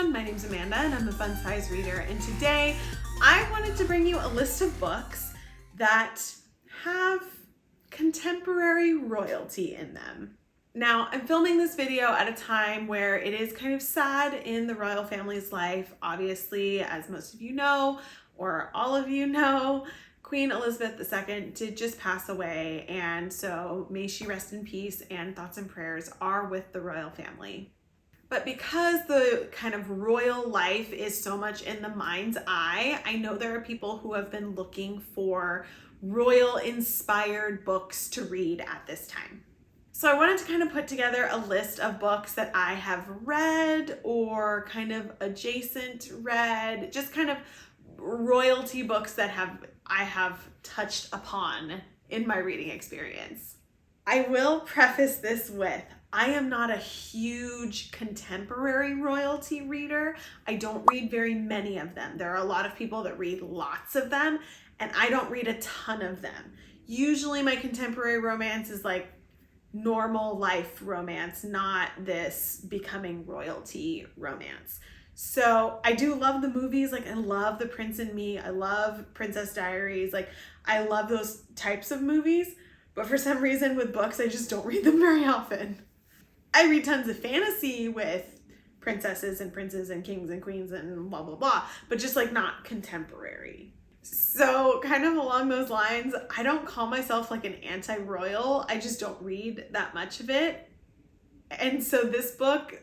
everyone, my name's Amanda and I'm a fun size reader, and today I wanted to bring you a list of books that have contemporary royalty in them. Now, I'm filming this video at a time where it is kind of sad in the royal family's life. Obviously, as most of you know, or all of you know, Queen Elizabeth II did just pass away, and so may she rest in peace, and thoughts and prayers are with the royal family. But because the kind of royal life is so much in the mind's eye, I know there are people who have been looking for royal inspired books to read at this time. So I wanted to kind of put together a list of books that I have read or kind of adjacent read, just kind of royalty books that I have touched upon in my reading experience. I will preface this with, I am not a huge contemporary royalty reader. I don't read very many of them. There are a lot of people that read lots of them, and I don't read a ton of them. Usually my contemporary romance is like normal life romance, not this becoming royalty romance. So I do love the movies. Like, I love The Prince and Me. I love Princess Diaries. Like, I love those types of movies. But for some reason with books, I just don't read them very often. I read tons of fantasy with princesses and princes and kings and queens and blah, blah, blah, but just like not contemporary. So kind of along those lines, I don't call myself like an anti-royal. I just don't read that much of it. And so this book,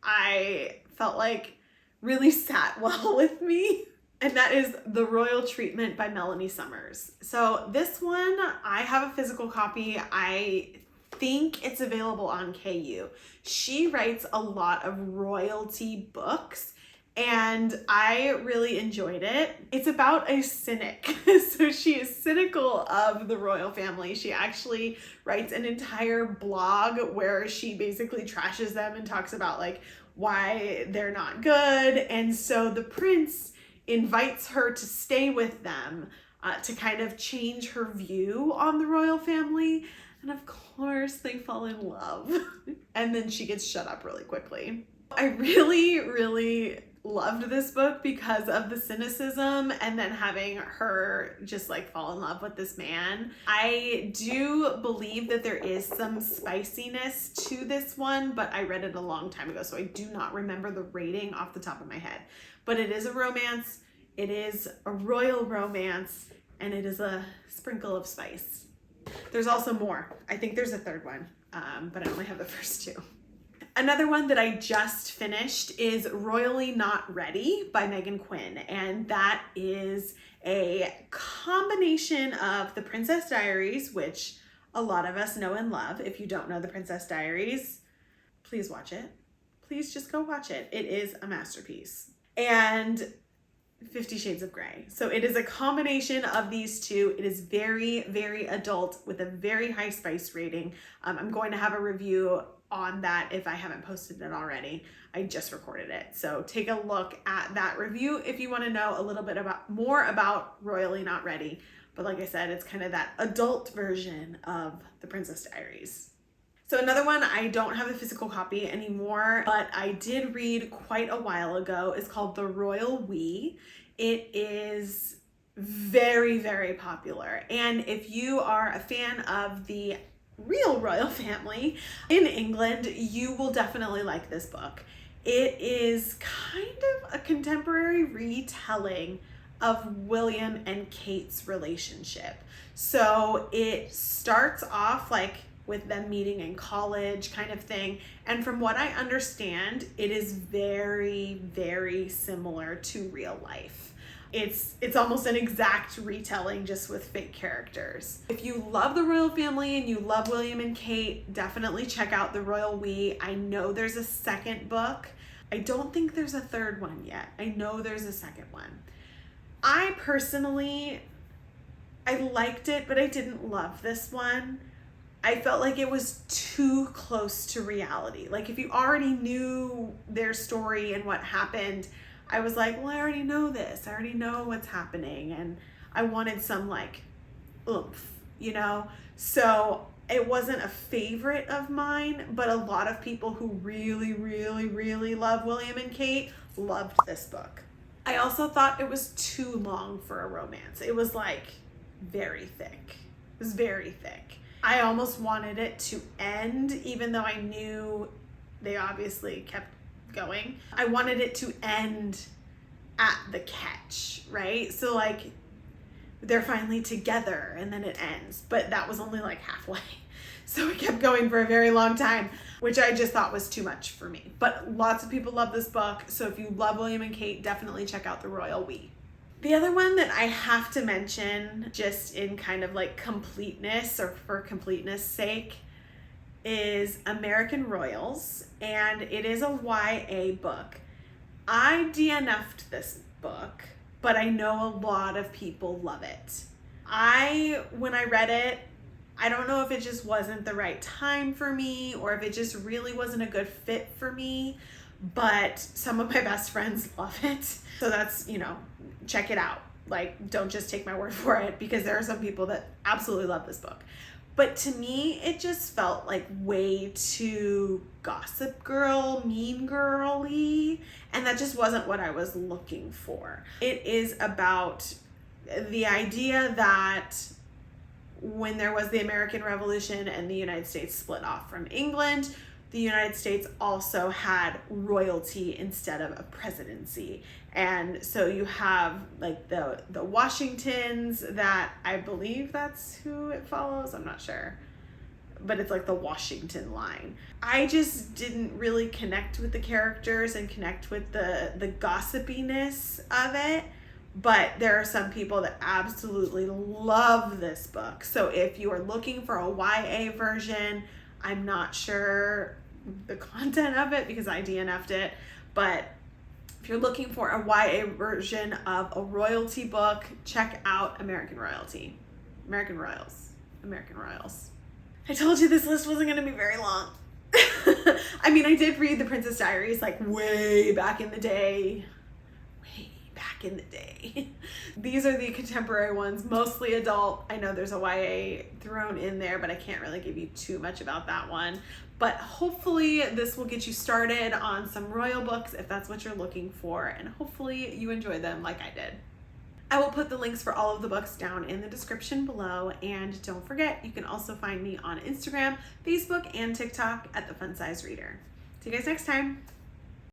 I felt like really sat well with me. And that is The Royal Treatment by Melanie Summers. So this one, I have a physical copy. I think it's available on KU. She writes a lot of royalty books and I really enjoyed it. It's about a cynic. So she is cynical of the royal family. She actually writes an entire blog where she basically trashes them and talks about like why they're not good. And so the prince invites her to stay with them to kind of change her view on the royal family. And of course they fall in love. And then she gets shut up really quickly. I really loved this book because of the cynicism and then having her just like fall in love with this man. I do believe that there is some spiciness to this one, but I read it a long time ago, so I do not remember the rating off the top of my head. But it is a romance, it is a royal romance, and it is a sprinkle of spice. There's also more. I think there's a third one, but I only have the first two. Another one that I just finished is Royally Not Ready by Meghan Quinn, and that is a combination of The Princess Diaries, which a lot of us know and love. If you don't know The Princess Diaries, please watch it. Please just go watch it. It is a masterpiece. And 50 Shades of Grey. So it is a combination of these two. It is very adult with a very high spice rating. I'm going to have a review on that if I haven't posted it already. I just recorded it. So take a look at that review if you want to know a little bit more about Royally Not Ready. But like I said, it's kind of that adult version of The Princess Diaries. So another one, I don't have a physical copy anymore, but I did read quite a while ago, is called The Royal We. It is very popular. And if you are a fan of the real royal family in England, you will definitely like this book. It is kind of a contemporary retelling of William and Kate's relationship. So it starts off like with them meeting in college kind of thing. And from what I understand, it is very similar to real life. It's almost an exact retelling, just with fake characters. If you love the royal family and you love William and Kate, definitely check out The Royal We. I know there's a second book. I don't think there's a third one yet. I know there's a second one. I personally, I liked it, but I didn't love this one. I felt like it was too close to reality. Like if you already knew their story and what happened, I was like, well, I already know this. I already know what's happening. And I wanted some like oomph, you know? So It wasn't a favorite of mine, but a lot of people who really, really, really love William and Kate loved this book. I also thought it was too long for a romance. It was like very thick. It was very thick. I almost wanted it to end, even though I knew they obviously kept going. I wanted it to end at the catch, right? So like they're finally together and then it ends, but that was only like halfway. So it kept going for a very long time, which I just thought was too much for me. But lots of people love this book, so if you love William and Kate, definitely check out The Royal We. The other one that I have to mention, just in kind of like completeness or for completeness sake, is American Royals, and it is a YA book. I DNF'd this book, but I know a lot of people love it. When I read it, I don't know if it just wasn't the right time for me or if it just really wasn't a good fit for me, but some of my best friends love it. So that's, check it out. Like, don't just take my word for it, because there are some people that absolutely love this book. But to me, it just felt like way too Gossip Girl, Mean Girl-y, and that just wasn't what I was looking for. It is about the idea that when there was the American Revolution and the United States split off from England, the United States also had royalty instead of a presidency. And so you have like the Washingtons, that I believe that's who it follows. I'm not sure, but it's like the Washington line. I just didn't really connect with the characters and connect with the gossipiness of it. But there are some people that absolutely love this book. So if you are looking for a YA version, I'm not sure the content of it because I DNF'd it, but if you're looking for a YA version of a royalty book, check out American Royals. I told you this list wasn't going to be very long. I mean, I did read The Princess Diaries like way back in the day. These are the contemporary ones, mostly adult. I know there's a YA thrown in there, but I can't really give you too much about that one. But hopefully this will get you started on some royal books if that's what you're looking for, and hopefully you enjoy them like I did. I will put the links for all of the books down in the description below, and don't forget, you can also find me on Instagram, Facebook, and TikTok at The Fun Size Reader. See you guys next time.